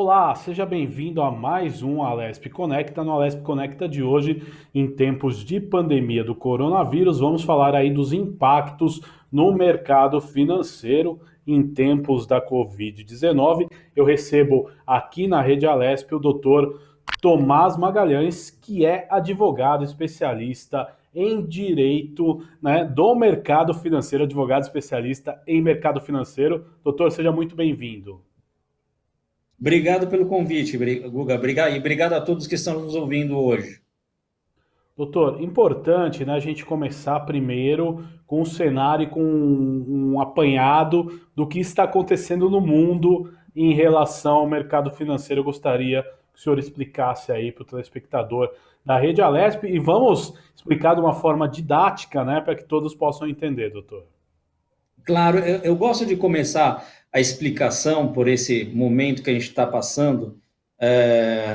Olá, seja bem-vindo a mais um Alesp Conecta. No Alesp Conecta de hoje, em tempos de pandemia do coronavírus, vamos falar aí dos impactos no mercado financeiro em tempos da Covid-19. Eu recebo aqui na Rede Alesp o doutor Tomás Magalhães, que é advogado especialista em direito, né, do mercado financeiro, advogado especialista em mercado financeiro. Doutor, seja muito bem-vindo. Obrigado pelo convite, Guga. Obrigado a todos que estão nos ouvindo hoje. Doutor, importante, né, a gente começar primeiro com um cenário e com um apanhado do que está acontecendo no mundo em relação ao mercado financeiro. Eu gostaria que o senhor explicasse aí para o telespectador da Rede Alesp e vamos explicar de uma forma didática, né, para que todos possam entender, doutor. Claro, eu gosto de começar a explicação por esse momento que a gente está passando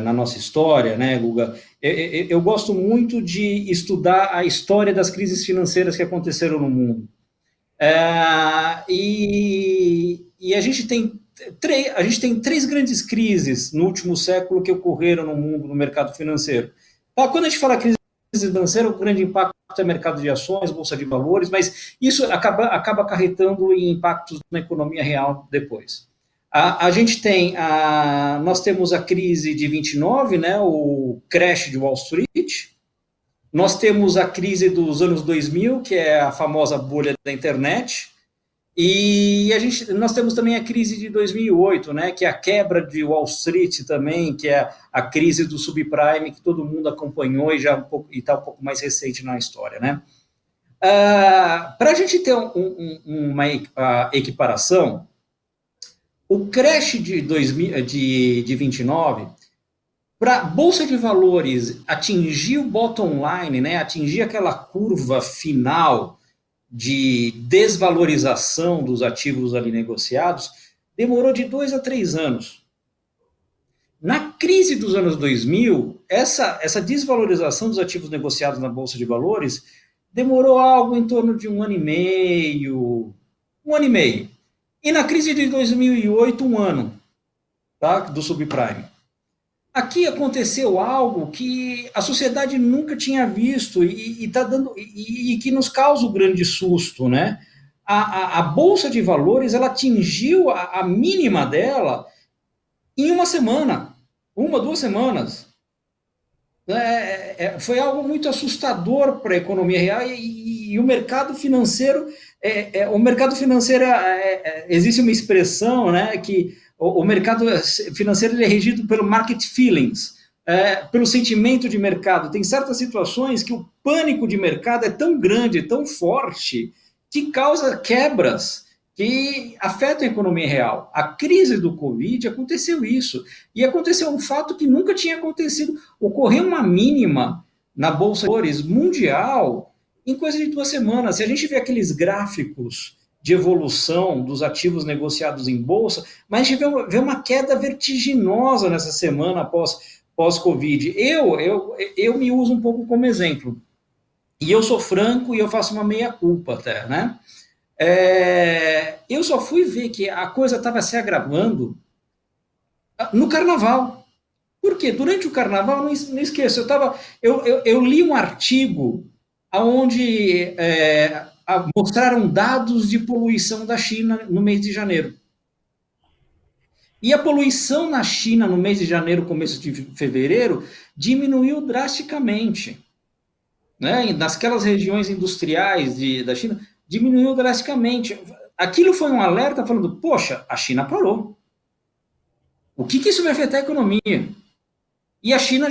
na nossa história, né, Guga? Eu gosto muito de estudar a história das crises financeiras que aconteceram no mundo. E a gente tem três grandes crises no último século que ocorreram no mundo, no mercado financeiro. Tá? Quando a gente fala crise financeira, o grande impacto é mercado de ações, bolsa de valores, mas isso acaba acarretando em impactos na economia real depois. Nós temos a crise de 29, né, o crash de Wall Street. Nós temos a crise dos anos 2000, que é a famosa bolha da internet, e nós temos também a crise de 2008, né, que é a quebra de Wall Street também, que é a crise do subprime, que todo mundo acompanhou e já está um pouco mais recente na história. Né? Para a gente ter uma equiparação, o crash de 29, para a Bolsa de Valores atingir o bottom line, né, atingir aquela curva final de desvalorização dos ativos ali negociados, demorou de 2 a 3 anos. Na crise dos anos 2000, essa desvalorização dos ativos negociados na Bolsa de Valores demorou algo em torno de um ano e meio. Um ano e meio. E na crise de 2008, um ano, tá, do subprime. Aqui aconteceu algo que a sociedade nunca tinha visto e que nos causa um grande susto, né? A bolsa de valores ela atingiu a mínima dela em uma semana, 2 semanas. Foi algo muito assustador para a economia real e o mercado financeiro. Existe uma expressão, né, que o mercado financeiro ele é regido pelo market feelings, pelo sentimento de mercado. Tem certas situações que o pânico de mercado é tão grande, tão forte, que causa quebras que afetam a economia real. A crise do Covid aconteceu isso. E aconteceu um fato que nunca tinha acontecido. Ocorreu uma mínima na Bolsa de Valores mundial em coisa de 2 semanas. Se a gente vê aqueles gráficos de evolução dos ativos negociados em bolsa, mas a gente vê uma queda vertiginosa nessa semana pós-Covid. Eu me uso um pouco como exemplo. E eu sou franco e eu faço uma meia-culpa até, né? Eu só fui ver que a coisa estava se agravando no carnaval. Por quê? Durante o carnaval, não esqueço, eu li um artigo onde mostraram dados de poluição da China no mês de janeiro. E a poluição na China no mês de janeiro, começo de fevereiro, diminuiu drasticamente. Né? Nasquelas regiões industriais da China, diminuiu drasticamente. Aquilo foi um alerta falando, poxa, a China parou. O que isso vai afetar a economia? E a China,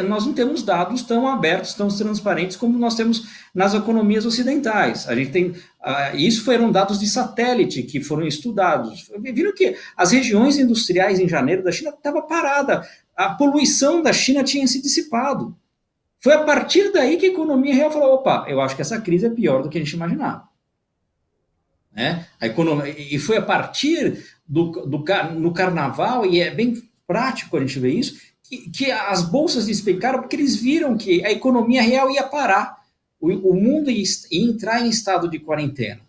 nós não temos dados tão abertos, tão transparentes como nós temos nas economias ocidentais. A gente tem, isso foram dados de satélite que foram estudados. Viram que as regiões industriais em janeiro da China estava parada. A poluição da China tinha se dissipado. Foi a partir daí que a economia real falou, opa, eu acho que essa crise é pior do que a gente imaginava. Né? E foi a partir no carnaval, e é bem prático a gente ver isso, que as bolsas despencaram porque eles viram que a economia real ia parar, o mundo ia entrar em estado de quarentena.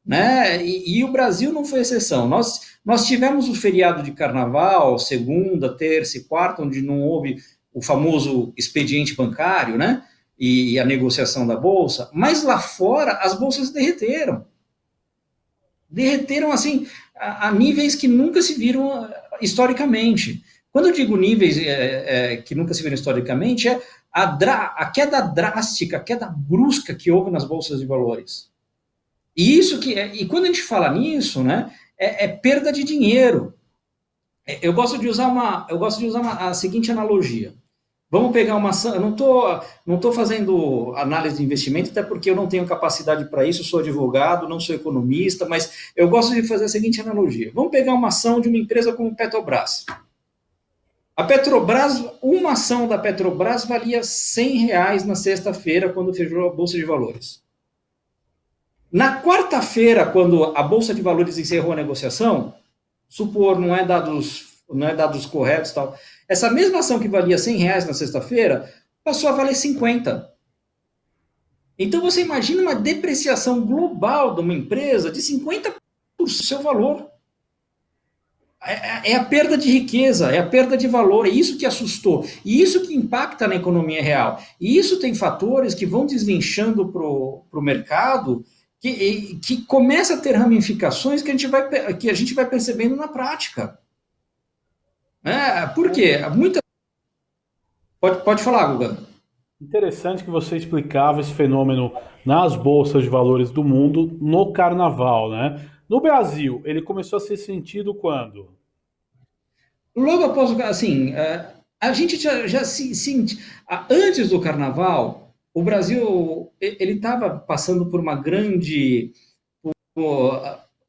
né? E o Brasil não foi exceção. Nós tivemos o feriado de carnaval, segunda, terça e quarta, onde não houve o famoso expediente bancário, né? E a negociação da bolsa, mas lá fora as bolsas derreteram. Derreteram assim a níveis que nunca se viram historicamente. Quando eu digo níveis que nunca se viram historicamente, é a queda drástica, a queda brusca que houve nas bolsas de valores. E quando a gente fala nisso, né, é perda de dinheiro. Eu gosto de usar a seguinte analogia. Vamos pegar uma ação. Eu não tô fazendo análise de investimento, até porque eu não tenho capacidade para isso, eu sou advogado, não sou economista, mas eu gosto de fazer a seguinte analogia. Vamos pegar uma ação de uma empresa como Petrobras. A Petrobras, uma ação da Petrobras valia R$ 100 na sexta-feira, quando fechou a Bolsa de Valores. Na quarta-feira, quando a Bolsa de Valores encerrou a negociação, supor, não é dados corretos, tal, essa mesma ação que valia R$ 100 na sexta-feira, passou a valer 50. Então você imagina uma depreciação global de uma empresa de 50% do seu valor. É a perda de riqueza, é a perda de valor, é isso que assustou, e isso que impacta na economia real. E isso tem fatores que vão deslinchando para o mercado, que começa a ter ramificações que a gente vai percebendo na prática. Por quê? Pode falar, Guga. Interessante que você explicava esse fenômeno nas bolsas de valores do mundo no carnaval, né? No Brasil, ele começou a ser sentido quando? Logo após, assim, a gente já se sente. Antes do carnaval, o Brasil ele estava passando por uma grande.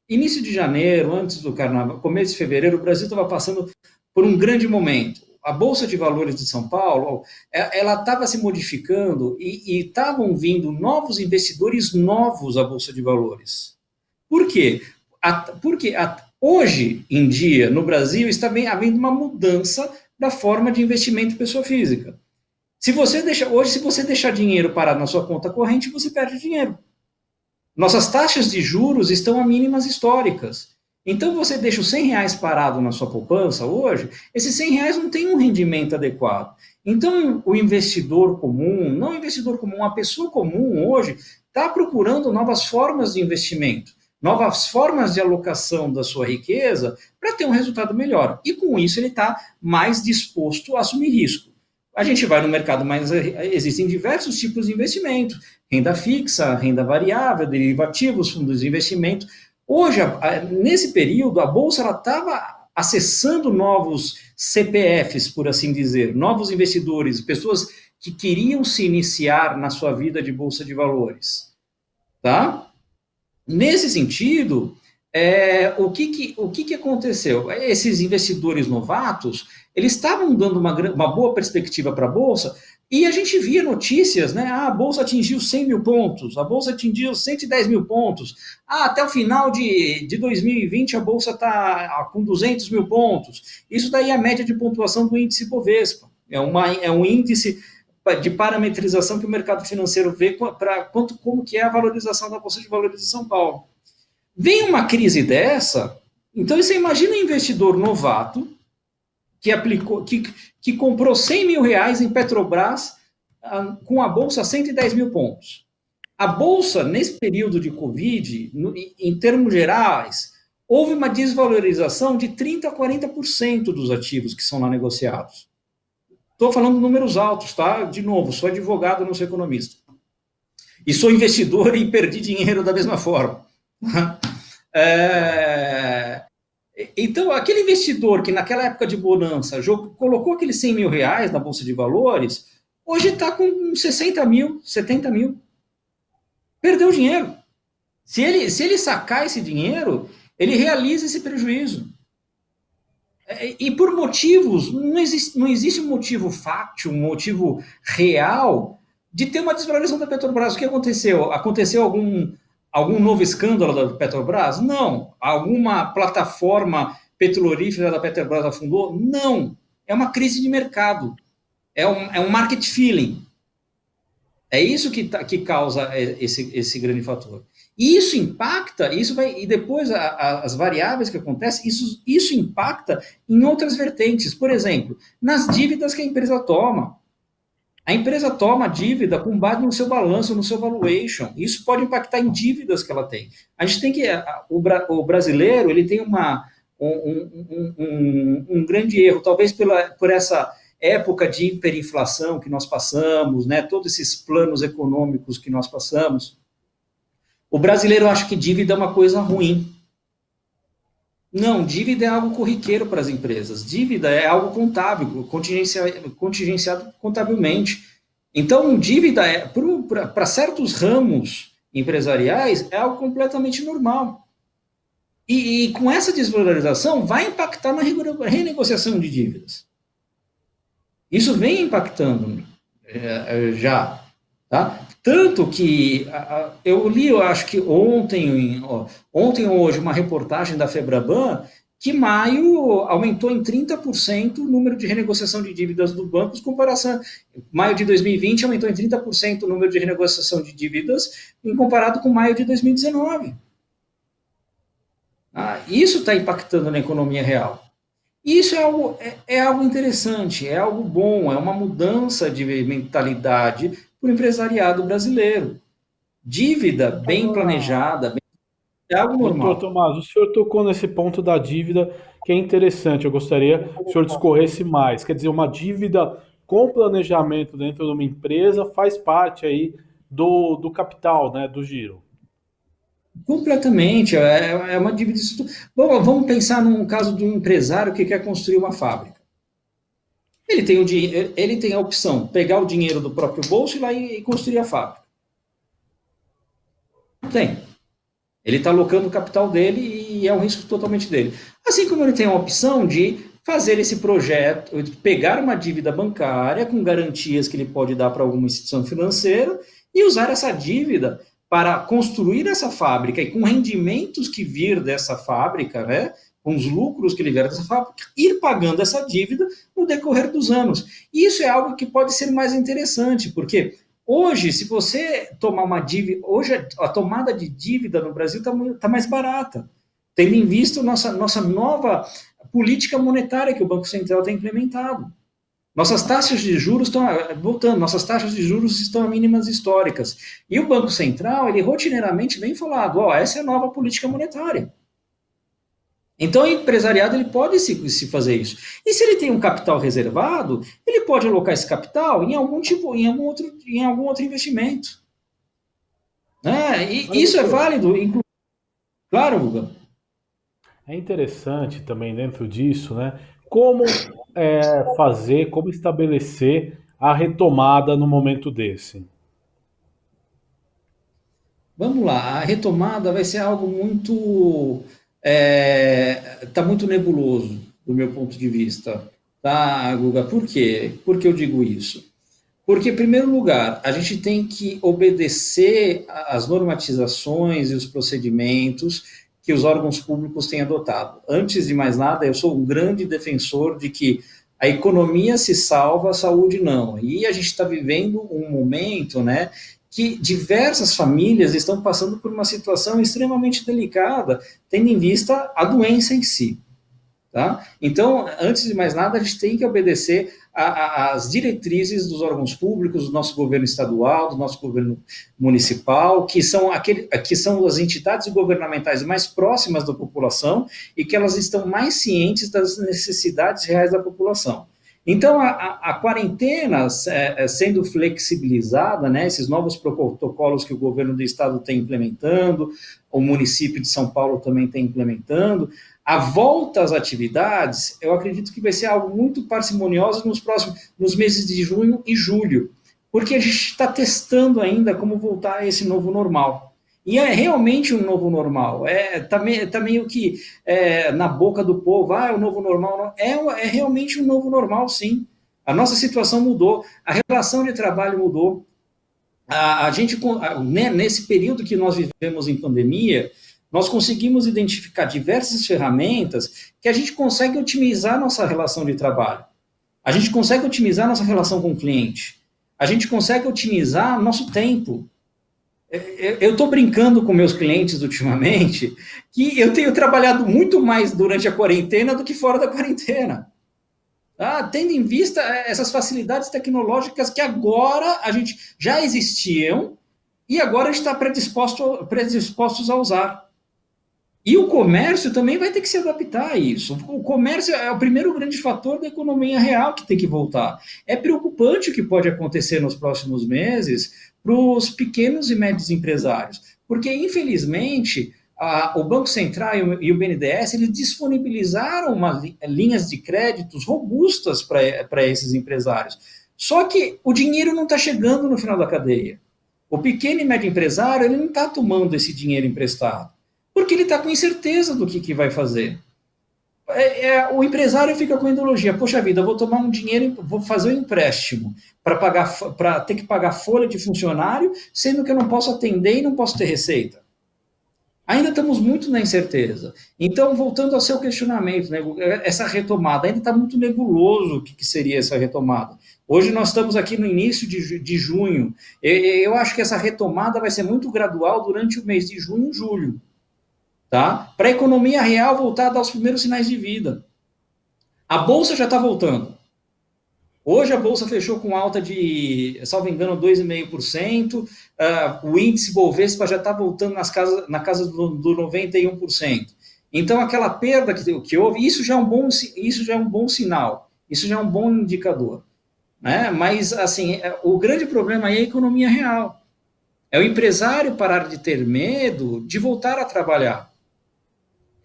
Início de janeiro, antes do carnaval, começo de fevereiro, o Brasil estava passando por um grande momento. A Bolsa de Valores de São Paulo, ela estava se modificando e estavam vindo novos investidores novos à Bolsa de Valores. Por quê? Porque hoje em dia, no Brasil, está havendo uma mudança da forma de investimento pessoa física. Hoje, se você deixar dinheiro parado na sua conta corrente, você perde dinheiro. Nossas taxas de juros estão a mínimas históricas. Então, você deixa os R$ 100 parado na sua poupança hoje, esses R$ 100 não têm um rendimento adequado. Então, o investidor comum, não o investidor comum, a pessoa comum hoje está procurando novas formas de investimento, novas formas de alocação da sua riqueza para ter um resultado melhor. E com isso, ele está mais disposto a assumir risco. A gente vai no mercado, mas existem diversos tipos de investimento: renda fixa, renda variável, derivativos, fundos de investimento. Hoje, nesse período, a Bolsa estava acessando novos CPFs, por assim dizer, novos investidores, pessoas que queriam se iniciar na sua vida de Bolsa de Valores. Tá? Nesse sentido, o que aconteceu? Esses investidores novatos, eles estavam dando uma boa perspectiva para a Bolsa, e a gente via notícias, né? A Bolsa atingiu 100 mil pontos, a Bolsa atingiu 110 mil pontos, até o final de 2020 a Bolsa está com 200 mil pontos. Isso daí é a média de pontuação do índice Bovespa. É um índice de parametrização que o mercado financeiro vê para como que é a valorização da Bolsa de Valores de São Paulo. Vem uma crise dessa, então você imagina um investidor novato que comprou R$ 100 mil em Petrobras com a Bolsa a 110 mil pontos. A Bolsa, nesse período de Covid, em termos gerais, houve uma desvalorização de 30% a 40% dos ativos que são lá negociados. Estou falando números altos, tá? De novo, sou advogado, não sou economista. E sou investidor e perdi dinheiro da mesma forma. Então, aquele investidor que naquela época de bonança colocou aqueles R$ 100 mil na Bolsa de Valores, hoje está com 60 mil, 70 mil. Perdeu dinheiro. Se ele sacar esse dinheiro, ele realiza esse prejuízo. E por motivos, não existe um motivo fáctil, um motivo real de ter uma desvalorização da Petrobras. O que aconteceu? Aconteceu algum novo escândalo da Petrobras? Não. Alguma plataforma petrolífera da Petrobras afundou? Não. É uma crise de mercado. É um market feeling. É isso que causa esse grande fator. E isso impacta, e depois as variáveis que acontecem, isso impacta em outras vertentes. Por exemplo, nas dívidas que a empresa toma. A empresa toma dívida com base no seu balanço, no seu valuation. Isso pode impactar em dívidas que ela tem. A gente tem que. O brasileiro ele tem um grande erro, talvez por essa época de hiperinflação que nós passamos, né, todos esses planos econômicos que nós passamos. O brasileiro acha que dívida é uma coisa ruim. Não, dívida é algo corriqueiro para as empresas. Dívida é algo contábil, contingenciado contabilmente. Então, dívida para certos ramos empresariais é algo completamente normal. E com essa desvalorização vai impactar na renegociação de dívidas. Isso vem impactando já, tá? Tanto que eu li, eu acho que ontem ou hoje, uma reportagem da Febraban que maio aumentou em 30% o número de renegociação de dívidas dos bancos, comparação. Maio de 2020 aumentou em 30% o número de renegociação de dívidas, em comparado com maio de 2019. Isso está impactando na economia real. Isso é algo interessante, é algo bom, é uma mudança de mentalidade para o empresariado brasileiro. Dívida bem Agora, planejada é algo doutor normal. Tomás, o senhor tocou nesse ponto da dívida que é interessante. Eu gostaria que o senhor discorresse mais. Quer dizer, uma dívida com planejamento dentro de uma empresa faz parte aí do capital, né, do giro. Completamente, é uma dívida. Bom, vamos pensar num caso de um empresário que quer construir uma fábrica. Ele tem a opção de pegar o dinheiro do próprio bolso e ir lá e construir a fábrica. Tem. Ele está alocando o capital dele e é um risco totalmente dele. Assim como ele tem a opção de fazer esse projeto, de pegar uma dívida bancária com garantias que ele pode dar para alguma instituição financeira e usar essa dívida para construir essa fábrica e com rendimentos que vir dessa fábrica, né, com os lucros que ele vier dessa fábrica, ir pagando essa dívida no decorrer dos anos. E isso é algo que pode ser mais interessante, porque hoje, se você tomar uma dívida, hoje a tomada de dívida no Brasil está mais barata, tendo em vista nossa nova política monetária que o Banco Central tem implementado. Nossas taxas de juros estão, voltando, nossas taxas de juros estão a mínimas históricas. E o Banco Central, ele rotineiramente vem falando, essa é a nova política monetária. Então, o empresariado ele pode se fazer isso. E se ele tem um capital reservado, ele pode alocar esse capital em algum outro investimento. Né? E Agora, isso é doutor, válido, claro, Guga. é interessante também dentro disso, né? Como fazer, como estabelecer a retomada no momento desse. Vamos lá, a retomada vai ser algo muito. Está muito nebuloso, do meu ponto de vista. Tá, Guga? Por quê? Por que eu digo isso? Porque, em primeiro lugar, a gente tem que obedecer às normatizações e os procedimentos que os órgãos públicos têm adotado. Antes de mais nada, eu sou um grande defensor de que a economia se salva, a saúde não. E a gente está vivendo um momento, né, que diversas famílias estão passando por uma situação extremamente delicada, tendo em vista a doença em si. Tá? Então, antes de mais nada, a gente tem que obedecer às diretrizes dos órgãos públicos, do nosso governo estadual, do nosso governo municipal, que são as entidades governamentais mais próximas da população e que elas estão mais cientes das necessidades reais da população. Então, a quarentena sendo flexibilizada, né, esses novos protocolos que o governo do estado tem implementando, o município de São Paulo também tem implementando, a volta às atividades, eu acredito que vai ser algo muito parcimonioso nos meses de junho e julho, porque a gente está testando ainda como voltar a esse novo normal. E é realmente um novo normal. Tá meio que na boca do povo, é o novo normal. É realmente um novo normal, sim. A nossa situação mudou, a relação de trabalho mudou. A gente, nesse período que nós vivemos em pandemia, nós conseguimos identificar diversas ferramentas que a gente consegue otimizar nossa relação de trabalho. A gente consegue otimizar nossa relação com o cliente. a gente consegue otimizar nosso tempo. Eu estou brincando com meus clientes ultimamente que eu tenho trabalhado muito mais durante a quarentena do que fora da quarentena. Tendo em vista essas facilidades tecnológicas que agora a gente já existiam e agora a gente está predispostos a usar. E o comércio também vai ter que se adaptar a isso. O comércio é o primeiro grande fator da economia real que tem que voltar. É preocupante o que pode acontecer nos próximos meses para os pequenos e médios empresários, porque, infelizmente, o Banco Central e o BNDES eles disponibilizaram linhas de créditos robustas para esses empresários. Só que o dinheiro não está chegando no final da cadeia. O pequeno e médio empresário ele não está tomando esse dinheiro emprestado porque ele está com incerteza do que vai fazer. O empresário fica com a ideologia, poxa vida, eu vou tomar um dinheiro, vou fazer um empréstimo para ter que pagar folha de funcionário, sendo que eu não posso atender e não posso ter receita. Ainda estamos muito na incerteza. Então, voltando ao seu questionamento, né, essa retomada, ainda está muito nebuloso o que seria essa retomada. Hoje nós estamos aqui no início de junho. Eu acho que essa retomada vai ser muito gradual durante o mês de junho e julho. Tá? Para a economia real voltar a dar os primeiros sinais de vida. A Bolsa já está voltando. Hoje a Bolsa fechou com alta de, salvo engano, 2,5%. O índice Bovespa já está voltando na casa do 91%. Então, aquela perda que houve, isso já é um bom sinal. Isso já é um bom indicador. Né? Mas, assim, o grande problema aí é a economia real. É o empresário parar de ter medo de voltar a trabalhar.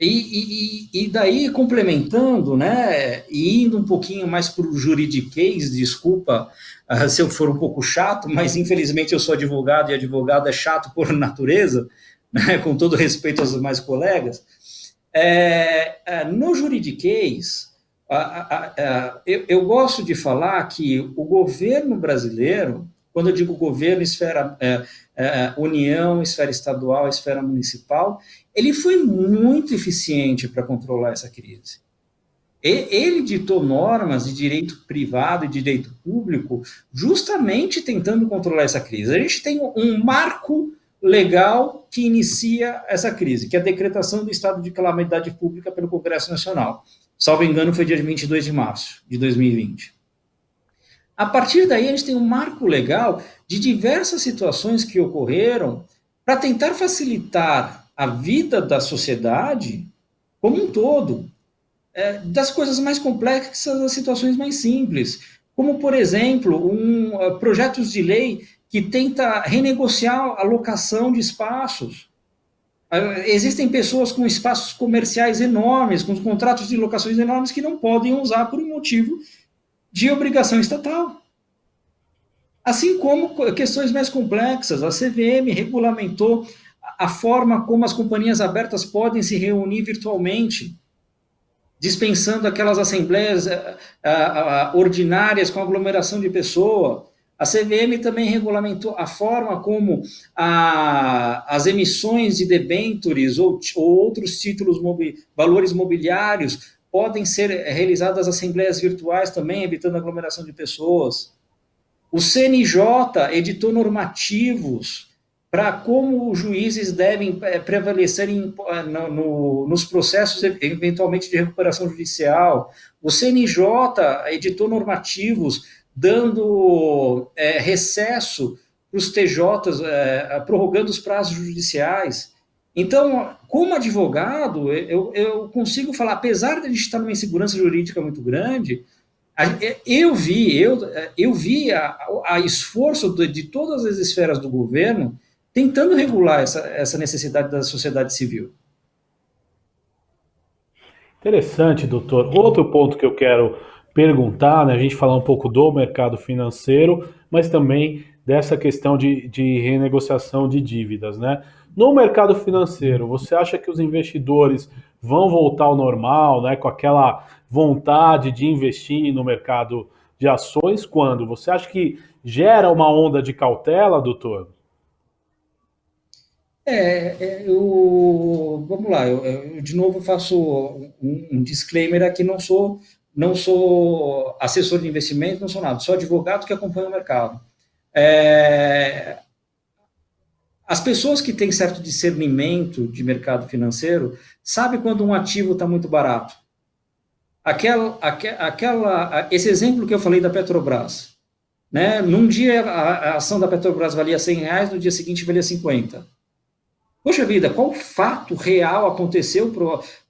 E daí, complementando, né, e indo um pouquinho mais para o juridiquês, desculpa se eu for um pouco chato, mas infelizmente eu sou advogado e advogado é chato por natureza, né, com todo respeito aos demais colegas. No juridiquês, eu gosto de falar que o governo brasileiro, quando eu digo governo, esfera União, esfera estadual, esfera municipal, ele foi muito eficiente para controlar essa crise. Ele ditou normas de direito privado e direito público justamente tentando controlar essa crise. A gente tem um marco legal que inicia essa crise, que é a decretação do estado de calamidade pública pelo Congresso Nacional. Salvo engano, foi dia 22 de março de 2020. A partir daí, a gente tem um marco legal de diversas situações que ocorreram para tentar facilitar a vida da sociedade como um todo, das coisas mais complexas às situações mais simples, como, por exemplo, projetos de lei que tenta renegociar a locação de espaços. Existem pessoas com espaços comerciais enormes, com contratos de locações enormes que não podem usar por um motivo de obrigação estatal. Assim como questões mais complexas, a CVM regulamentou a forma como as companhias abertas podem se reunir virtualmente, dispensando aquelas assembleias ordinárias com aglomeração de pessoa. A CVM também regulamentou a forma como as emissões de debêntures ou outros títulos, valores mobiliários, podem ser realizadas assembleias virtuais também, evitando aglomeração de pessoas. O CNJ editou normativos para como os juízes devem prevalecer nos processos, eventualmente, de recuperação judicial. O CNJ editou normativos dando recesso para os TJs, prorrogando os prazos judiciais. Então, como advogado, eu consigo falar, apesar de a gente estar numa insegurança jurídica muito grande, eu vi a esforço de todas as esferas do governo tentando regular essa necessidade da sociedade civil. Interessante, doutor. Outro ponto que eu quero perguntar, né, a gente falar um pouco do mercado financeiro, mas também dessa questão de renegociação de dívidas, né? No mercado financeiro, você acha que os investidores vão voltar ao normal, né, com aquela vontade de investir no mercado de ações? Quando? Você acha que gera uma onda de cautela, doutor? Vamos lá, eu de novo faço um disclaimer aqui, não sou assessor de investimento, não sou nada, sou advogado que acompanha o mercado. É, as pessoas que têm certo discernimento de mercado financeiro sabem quando um ativo está muito barato. Esse exemplo que eu falei da Petrobras, né? Num dia a ação da Petrobras valia R$ 100, no dia seguinte valia 50. Poxa vida, qual fato real aconteceu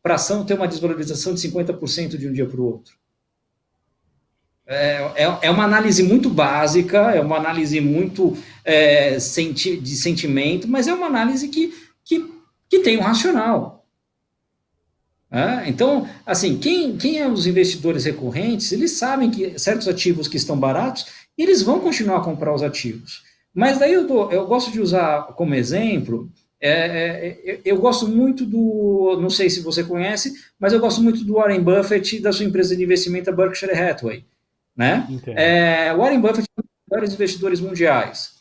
para a ação ter uma desvalorização de 50% de um dia para o outro? É uma análise muito básica, é uma análise muito de sentimento, mas é uma análise que tem um racional. Então, assim, quem é os investidores recorrentes, eles sabem que certos ativos que estão baratos, eles vão continuar a comprar os ativos. Mas daí eu gosto de usar como exemplo, eu gosto muito não sei se você conhece, mas eu gosto muito do Warren Buffett e da sua empresa de investimento, a Berkshire Hathaway. Né? Entendo. Warren Buffett é um dos maiores investidores mundiais.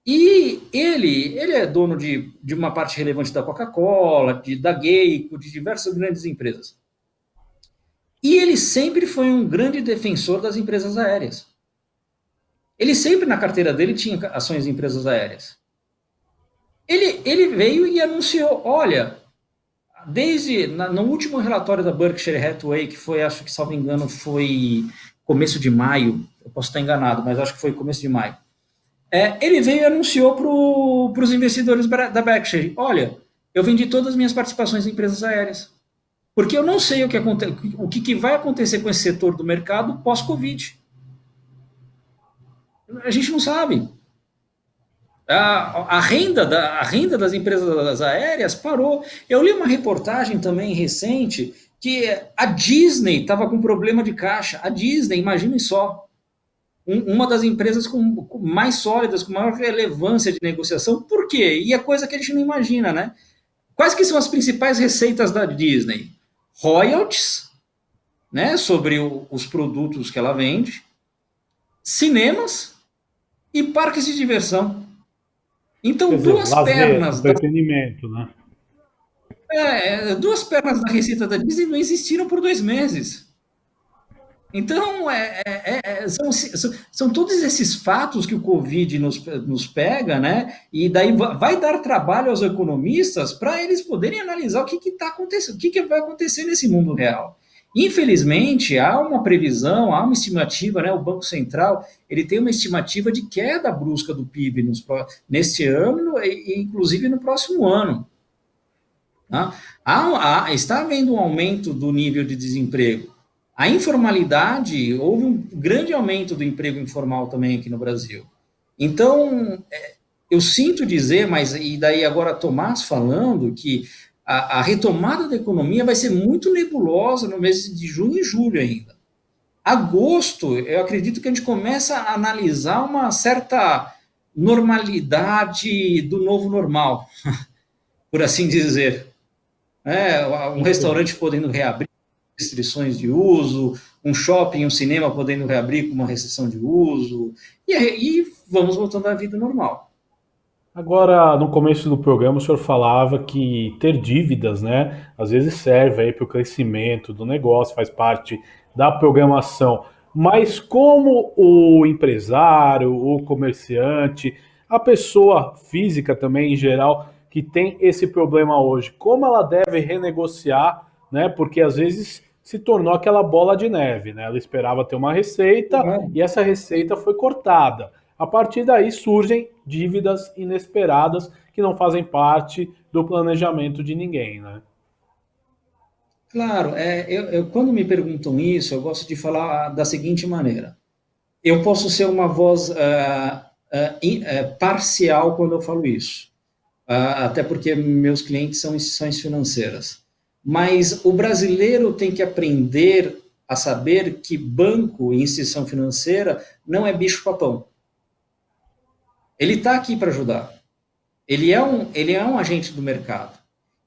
E ele é dono de uma parte relevante da Coca-Cola, da Geico, de diversas grandes empresas. E ele sempre foi um grande defensor das empresas aéreas. Ele sempre, na carteira dele, tinha ações de empresas aéreas. Ele veio e anunciou, olha, no último relatório da Berkshire Hathaway, que foi, acho que, salvo engano, foi começo de maio, eu posso estar enganado, mas acho que foi começo de maio. Ele veio e anunciou para os investidores da Berkshire, olha, eu vendi todas as minhas participações em empresas aéreas, porque eu não sei o que vai acontecer com esse setor do mercado pós-Covid. A gente não sabe. A renda das empresas aéreas parou. Eu li uma reportagem também recente que a Disney estava com problema de caixa. A Disney, imaginem só, uma das empresas mais sólidas, com maior relevância de negociação. Por quê? E é coisa que a gente não imagina, né? Quais que são as principais receitas da Disney? Royalties, né, sobre os produtos que ela vende, cinemas e parques de diversão. Quer Então, dizer, lazer, entretenimento, né? duas pernas da receita da Disney não existiram por 2 meses. Então, são todos esses fatos que o Covid nos pega, né? E daí vai dar trabalho aos economistas para eles poderem analisar o que está acontecendo, o que vai acontecer nesse mundo real. Infelizmente, há uma previsão, há uma estimativa, né? O Banco Central ele tem uma estimativa de queda brusca do PIB neste ano e inclusive no próximo ano. Tá? Está havendo um aumento do nível de desemprego. A informalidade, houve um grande aumento do emprego informal também aqui no Brasil. Então, eu sinto dizer, mas e daí agora Tomás falando, que a retomada da economia vai ser muito nebulosa no mês de junho e julho ainda. Agosto, eu acredito que a gente começa a analisar uma certa normalidade do novo normal, por assim dizer. Um restaurante podendo reabrir restrições de uso, um shopping, um cinema podendo reabrir com uma restrição de uso, e vamos voltando à vida normal. Agora, no começo do programa, o senhor falava que ter dívidas, né, às vezes serve aí para o crescimento do negócio, faz parte da programação. Mas como o empresário, o comerciante, a pessoa física também em geral, que tem esse problema hoje, como ela deve renegociar, né? Porque às vezes se tornou aquela bola de neve, né? Ela esperava ter uma receita e essa receita foi cortada. A partir daí surgem dívidas inesperadas que não fazem parte do planejamento de ninguém, né? Claro, quando me perguntam isso, eu gosto de falar da seguinte maneira. Eu posso ser uma voz parcial quando eu falo isso, até porque meus clientes são instituições financeiras. Mas o brasileiro tem que aprender a saber que banco e instituição financeira não é bicho-papão. Ele está aqui para ajudar. Ele é um agente do mercado.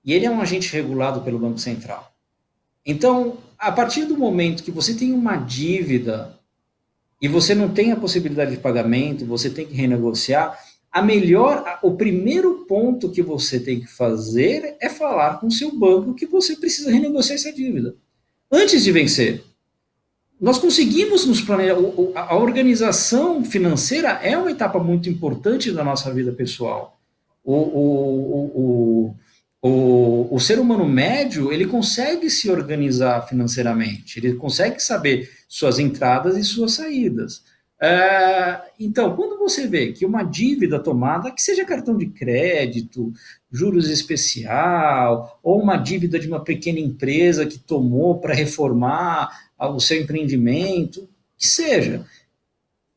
E ele é um agente regulado pelo Banco Central. Então, a partir do momento que você tem uma dívida e você não tem a possibilidade de pagamento, você tem que renegociar, o primeiro ponto que você tem que fazer é falar com o seu banco que você precisa renegociar essa dívida. Antes de vencer. nós conseguimos nos planejar. A organização financeira é uma etapa muito importante da nossa vida pessoal. O, o, o ser humano médio, ele consegue se organizar financeiramente, ele consegue saber suas entradas e suas saídas. Então, quando você vê que uma dívida tomada, que seja cartão de crédito, juros especial, ou uma dívida de uma pequena empresa que tomou para reformar o seu empreendimento, que seja,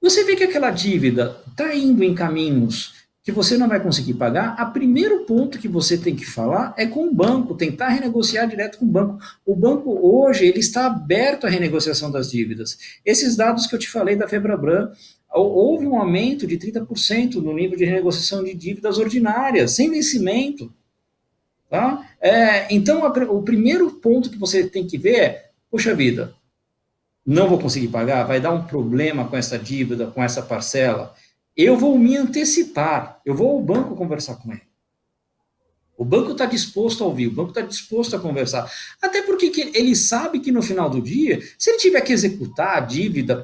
você vê que aquela dívida está indo em caminhos que você não vai conseguir pagar, o primeiro ponto que você tem que falar é com o banco, tentar renegociar direto com o banco. O banco hoje ele está aberto à renegociação das dívidas. Esses dados que eu te falei da Febraban, houve um aumento de 30% no nível de renegociação de dívidas ordinárias, sem vencimento. Tá? Então, o primeiro ponto que você tem que ver é, poxa vida, não vou conseguir pagar, vai dar um problema com essa dívida, com essa parcela, eu vou me antecipar, eu vou ao banco conversar com ele. O banco está disposto a ouvir, o banco está disposto a conversar. Até porque ele sabe que no final do dia, se ele tiver que executar a dívida,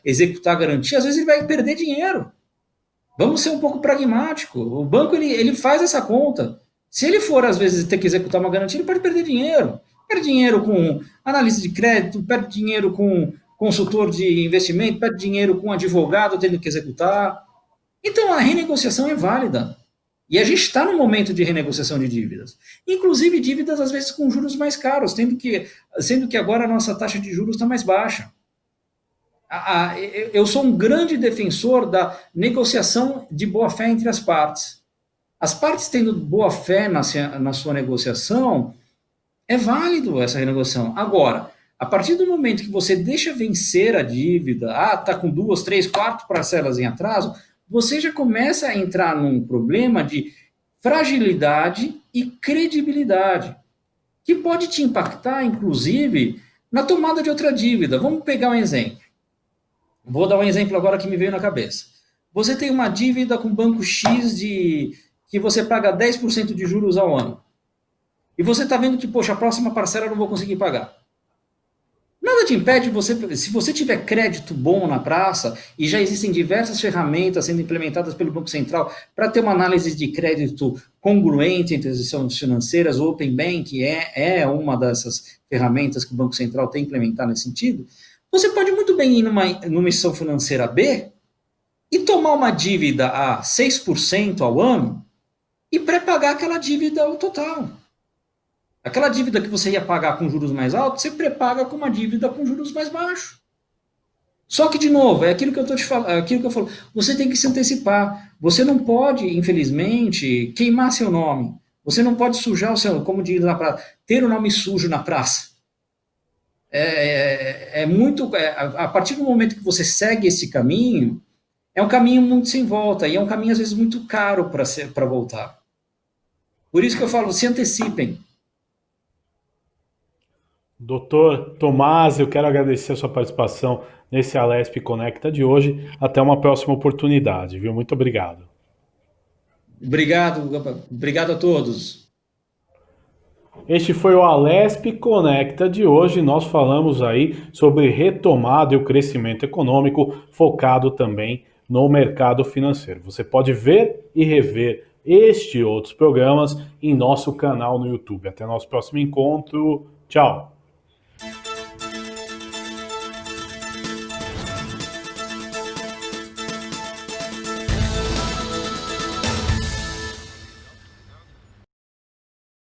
executar a garantia, às vezes ele vai perder dinheiro. Vamos ser um pouco pragmático. O banco ele faz essa conta. Se ele for, às vezes, ter que executar uma garantia, ele pode perder dinheiro. Perde dinheiro com analista de crédito, perde dinheiro com consultor de investimento, perde dinheiro com advogado tendo que executar. Então, a renegociação é válida. E a gente está no momento de renegociação de dívidas. Inclusive, dívidas, às vezes, com juros mais caros, sendo que agora a nossa taxa de juros está mais baixa. Eu sou um grande defensor da negociação de boa-fé entre as partes. As partes tendo boa-fé na sua negociação, é válido essa renegociação. Agora, a partir do momento que você deixa vencer a dívida, está com 2, 3, 4 parcelas em atraso, você já começa a entrar num problema de fragilidade e credibilidade, que pode te impactar, inclusive, na tomada de outra dívida. Vamos pegar um exemplo. Vou dar um exemplo agora que me veio na cabeça. Você tem uma dívida com o banco X que você paga 10% de juros ao ano. E você está vendo que, poxa, a próxima parcela eu não vou conseguir pagar. Nada te impede, se você tiver crédito bom na praça, e já existem diversas ferramentas sendo implementadas pelo Banco Central para ter uma análise de crédito congruente entre as instituições financeiras, o Open Bank é uma dessas ferramentas que o Banco Central tem implementado nesse sentido, você pode muito bem ir numa instituição financeira B e tomar uma dívida a 6% ao ano e pré-pagar aquela dívida ao total. Aquela dívida que você ia pagar com juros mais altos, você pré-paga com uma dívida com juros mais baixos. Só que, de novo, é aquilo que eu estou te falando, aquilo que eu falo, você tem que se antecipar. Você não pode, infelizmente, queimar seu nome. Você não pode sujar o seu, como diz na praça, ter o nome sujo na praça. A partir do momento que você segue esse caminho, é um caminho muito sem volta, e é um caminho, às vezes, muito caro para voltar. Por isso que eu falo, se antecipem. Doutor Tomás, eu quero agradecer a sua participação nesse Alesp Conecta de hoje. Até uma próxima oportunidade, viu? Muito obrigado. Obrigado a todos. Este foi o Alesp Conecta de hoje. Nós falamos aí sobre retomada e o crescimento econômico, focado também no mercado financeiro. Você pode ver e rever este e outros programas em nosso canal no YouTube. Até nosso próximo encontro. Tchau!